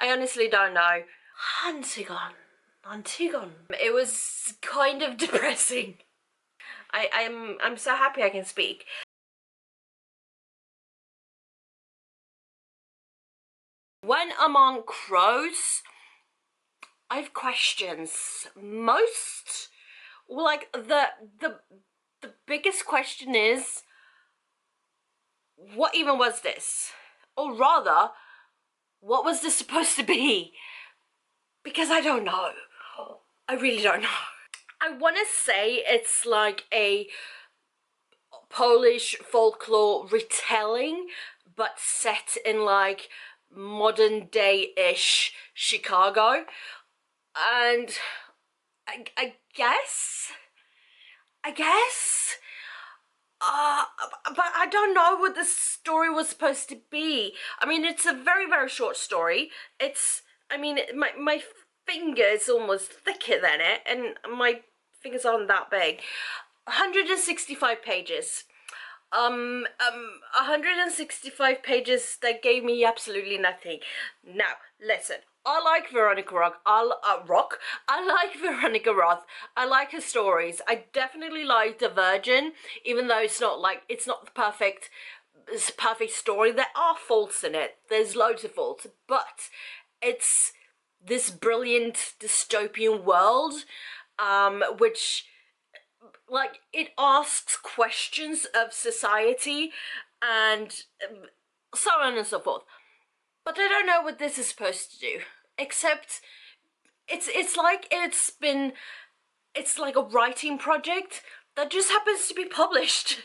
I honestly don't know. Antigone. It was kind of depressing. I'm so happy I can speak. When Among Crows, I have questions. Most, like, the biggest question is, what even was this? Or rather, what was this supposed to be? Because I don't know. I really don't know. I want to say it's like a Polish folklore retelling, but set in like modern day-ish Chicago. And I guess, but I don't know what the story was supposed to be. I mean, it's a very, very short story. I mean, my finger is almost thicker than it, and my fingers aren't that big. 165 pages. 165 pages that gave me absolutely nothing. Now, listen. I like Veronica Roth. I like Veronica Roth. I like her stories. I definitely like The Virgin, even though it's not the perfect story. There are faults in it. There's loads of faults, but it's this brilliant dystopian world, which, like, it asks questions of society and so on and so forth. But I don't know what this is supposed to do, except it's like a writing project that just happens to be published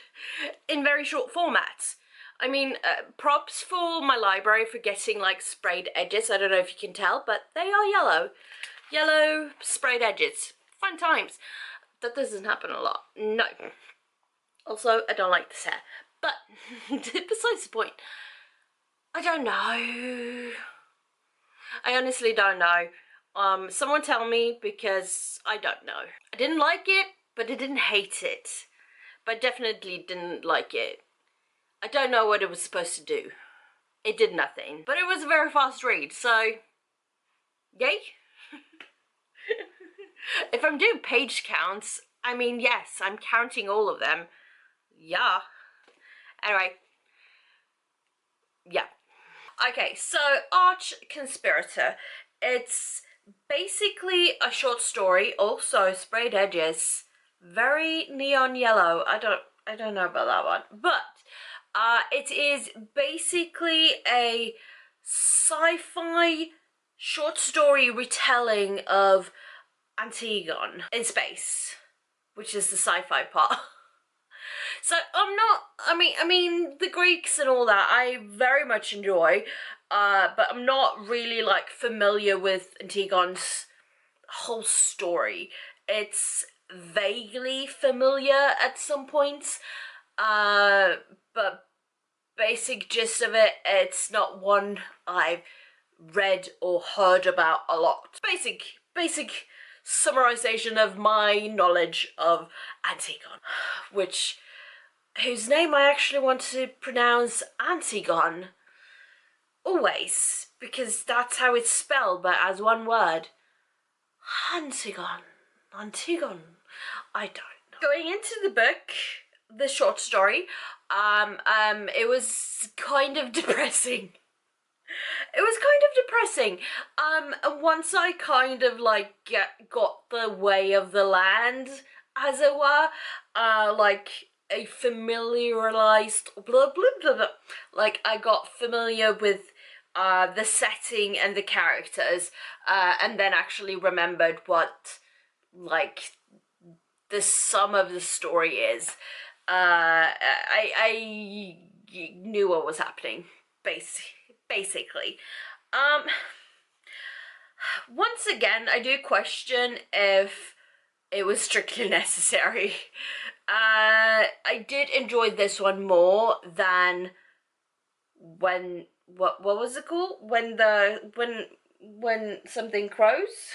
in very short formats. I mean, props for my library for getting like sprayed edges. I don't know if you can tell, but they are yellow sprayed edges. Fun times. That doesn't happen a lot. No. Also, I don't like this hair. But besides the point, I don't know. I honestly don't know. Someone tell me, because I don't know. I didn't like it, but I didn't hate it. But I definitely didn't like it. I don't know what it was supposed to do. It did nothing. But it was a very fast read, so yay. If I'm doing page counts, I mean, yes, I'm counting all of them. Yeah. Anyway. Yeah. Okay, so Arch-Conspirator. It's basically a short story, also sprayed edges, very neon yellow. I don't know about that one, but it is basically a sci-fi short story retelling of Antigone in space, which is the sci-fi part. So I mean the Greeks and all that I very much enjoy, but I'm not really like familiar with Antigone's whole story. It's vaguely familiar at some points, but basic gist of it, it's not one I've read or heard about a lot. Basic summarization of my knowledge of Antigone, whose name I actually want to pronounce Antigone always, because that's how it's spelled, but as one word. Antigone. I don't know. Going into the book, the short story, it was kind of depressing. And once I kind of like got the way of the land, as it were, like a familiarized blah blah blah blah, like I got familiar with the setting and the characters, and then actually remembered what like the sum of the story is. I knew what was happening, basically. Once again, I do question if it was strictly necessary. I did enjoy this one more than when what was it called? When something crows?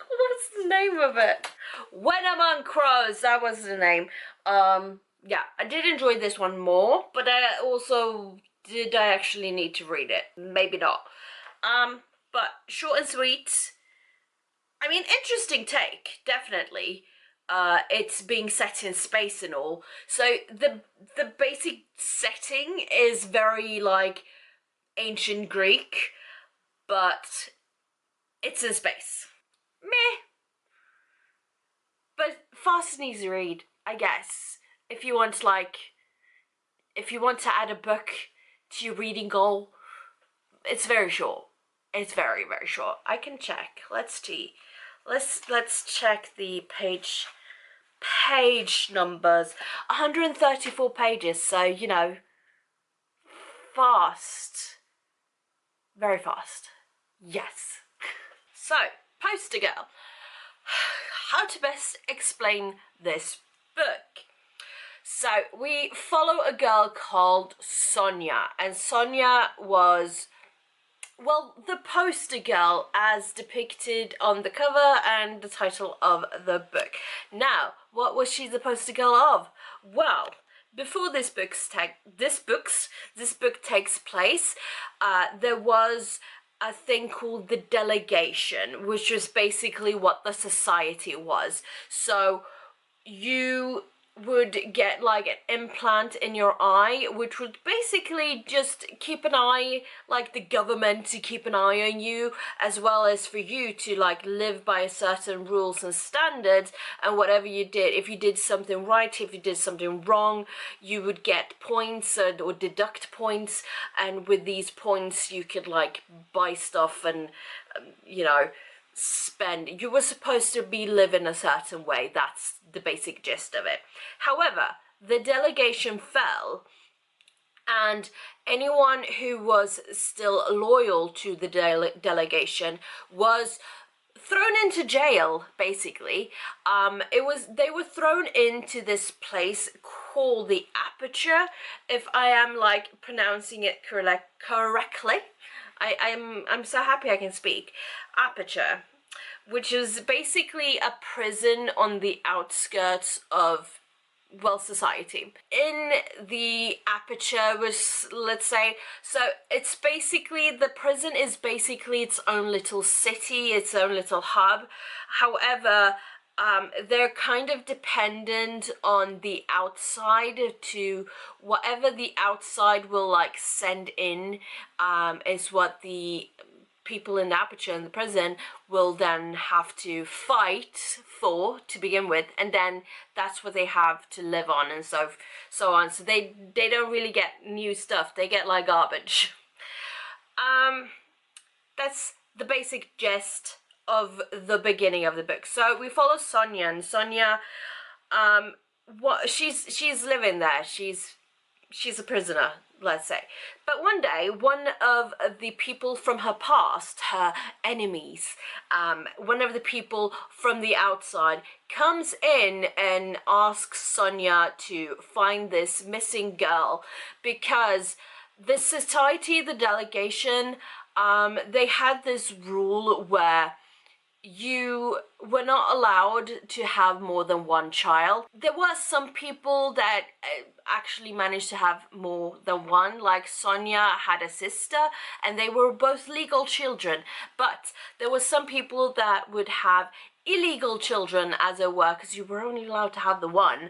What's the name of it? When Among Crows, that was the name. Yeah, I did enjoy this one more, but I also did I actually need to read it? Maybe not. but short and sweet. I mean, interesting take, definitely. It's being set in space and all. So the basic setting is very like ancient Greek, but it's in space. Meh. But fast and easy read, I guess. If you want to add a book to your reading goal, it's very short. It's very, very short. I can check. Let's see. Let's check the page numbers. 134 pages, so you know, fast. Very fast. Yes. So, Poster Girl. How to best explain this book? So we follow a girl called Sonia, and Sonia was, well, the poster girl as depicted on the cover and the title of the book. Now, what was she the poster girl of? Well, before this book takes place, there was a thing called the delegation, which was basically what the society was. So you would get like an implant in your eye, which would basically just keep an eye, like the government to keep an eye on you, as well as for you to like live by certain rules and standards. And whatever you did, if you did something right, if you did something wrong, you would get points or deduct points, and with these points you could like buy stuff and you know, spend. You were supposed to be living a certain way. That's the basic gist of it. However, the delegation fell, and anyone who was still loyal to the delegation was thrown into jail, basically. They were thrown into this place called the Aperture, if I am like pronouncing it correctly. I'm so happy I can speak. Aperture, which is basically a prison on the outskirts of, well, society. In the Aperture was, let's say, so it's basically, the prison is basically its own little city, its own little hub. However, they're kind of dependent on the outside to whatever the outside will like send in, is what the people in the Aperture in the prison will then have to fight for to begin with, and then that's what they have to live on, and so on. So they don't really get new stuff, they get like garbage. That's the basic gist of the beginning of the book. So we follow Sonia, and Sonia, she's living there, she's a prisoner, let's say. But one day, one of the people from her past, her enemies, one of the people from the outside comes in and asks Sonia to find this missing girl, because the society, the delegation, they had this rule where you were not allowed to have more than one child. There were some people that actually managed to have more than one, like Sonia had a sister and they were both legal children, but there were some people that would have illegal children, as it were, because you were only allowed to have the one.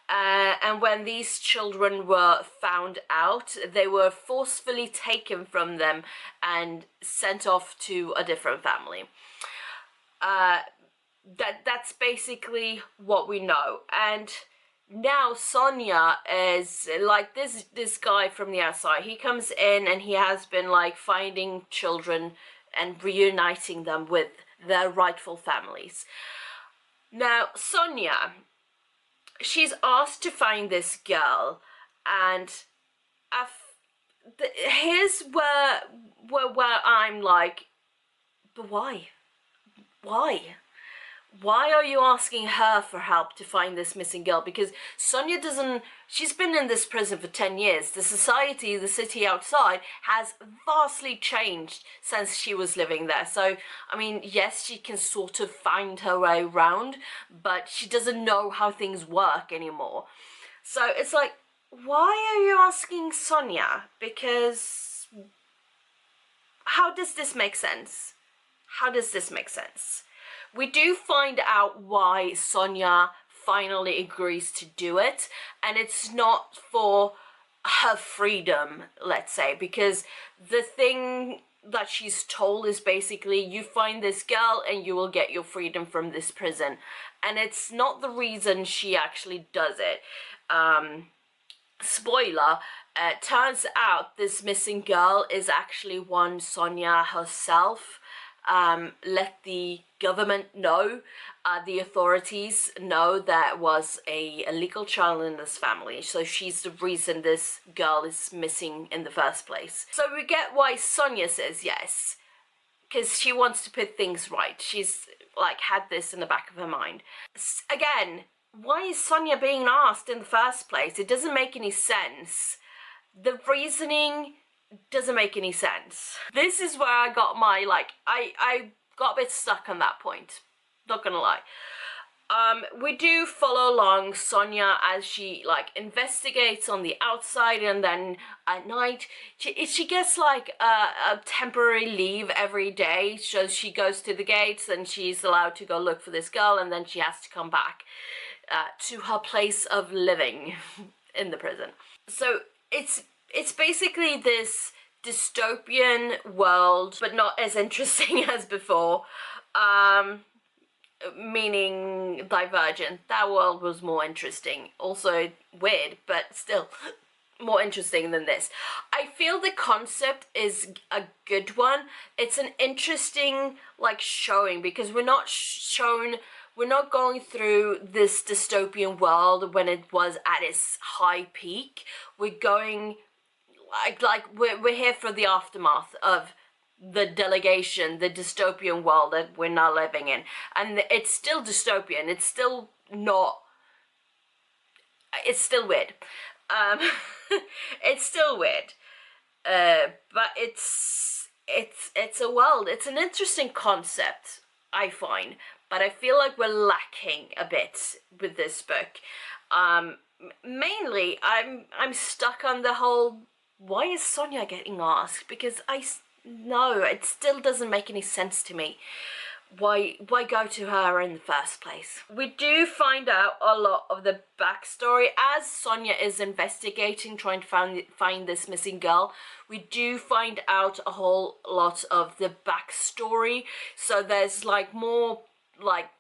And when these children were found out, they were forcefully taken from them and sent off to a different family. That's basically what we know. And now Sonia is like this guy from the outside. He comes in and he has been like finding children and reuniting them with their rightful families. Now Sonia, she's asked to find this girl, and here's where I'm like, but why? Why are you asking her for help to find this missing girl? Because Sonia she's been in this prison for 10 years. The society, the city outside has vastly changed since she was living there. So, I mean, yes, she can sort of find her way around, but she doesn't know how things work anymore. So it's like, why are you asking Sonia? Because how does this make sense? how does this make sense? We do find out why Sonia finally agrees to do it, and it's not for her freedom, let's say, because the thing that she's told is basically, you find this girl and you will get your freedom from this prison, and it's not the reason she actually does it. Spoiler, turns out this missing girl is actually one Sonia herself let the government know, the authorities know, that was a illegal child in this family. So she's the reason this girl is missing in the first place. So we get why Sonia says yes, because she wants to put things right. She's like had this in the back of her mind. Again, why is Sonia being asked in the first place? It doesn't make any sense. The reasoning doesn't make any sense. This is where I got my, like, I got a bit stuck on that point, not gonna lie. We do follow along Sonia as she like investigates on the outside, and then at night she gets like a temporary leave every day, so she goes to the gates and she's allowed to go look for this girl, and then she has to come back to her place of living in the prison. So it's basically this dystopian world, but not as interesting as before. Meaning Divergent. That world was more interesting. Also weird, but still more interesting than this. I feel the concept is a good one. It's an interesting like showing, because we're not going through this dystopian world when it was at its high peak. We're going we're here for the aftermath of the delegation, the dystopian world that we're now living in. And it's still dystopian. It's still not, it's still weird. It's still weird. But it's a world. It's an interesting concept, I find, but I feel like we're lacking a bit with this book. Mainly, I'm stuck on the whole, why is Sonia getting asked? Because no, it still doesn't make any sense to me. Why go to her in the first place? We do find out a lot of the backstory as Sonia is investigating, trying to find this missing girl. We do find out a whole lot of the backstory. So there's like more like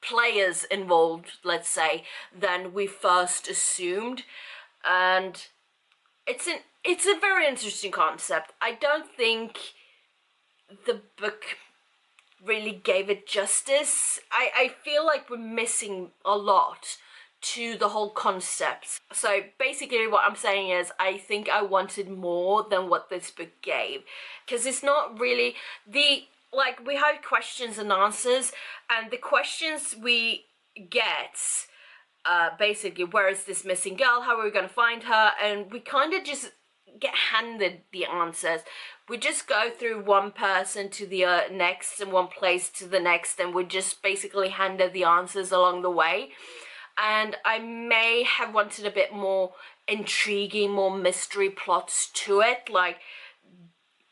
players involved, let's say, than we first assumed, and it's a very interesting concept. I don't think the book really gave it justice. I feel like we're missing a lot to the whole concept. So basically what I'm saying is, I think I wanted more than what this book gave, because it's not really like we have questions and answers, and the questions we get, basically, where is this missing girl, how are we going to find her, and we kind of just get handed the answers. We just go through one person to the next, and one place to the next, and we're just basically handed the answers along the way. And I may have wanted a bit more intriguing, more mystery plots to it, like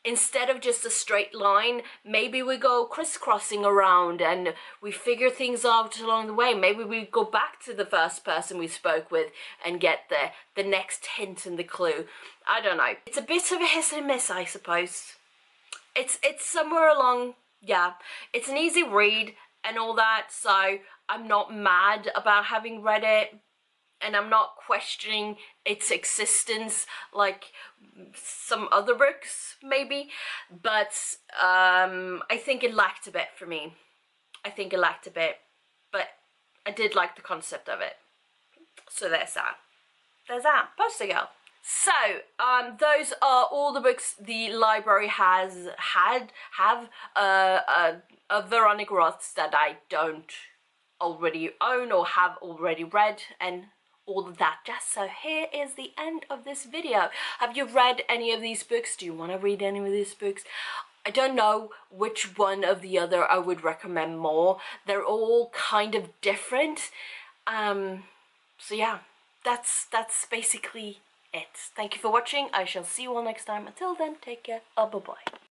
instead of just a straight line, maybe we go crisscrossing around and we figure things out along the way. Maybe we go back to the first person we spoke with and get the next hint and the clue. I don't know. It's a bit of a hit and miss, I suppose. It's somewhere along, yeah. It's an easy read and all that, so I'm not mad about having read it, and I'm not questioning its existence like some other books maybe, but I think it lacked a bit for me. I think it lacked a bit, but I did like the concept of it. So there's that. There's that. Poster Girl. So those are all the books the library have Veronica Roth that I don't already own or have already read, and all of that jazz. So here is the end of this video. Have you read any of these books? Do you want to read any of these books? I don't know which one of the other I would recommend more. They're all kind of different. So yeah, that's basically it. Thank you for watching. I shall see you all next time. Until then, take care. Bye-bye.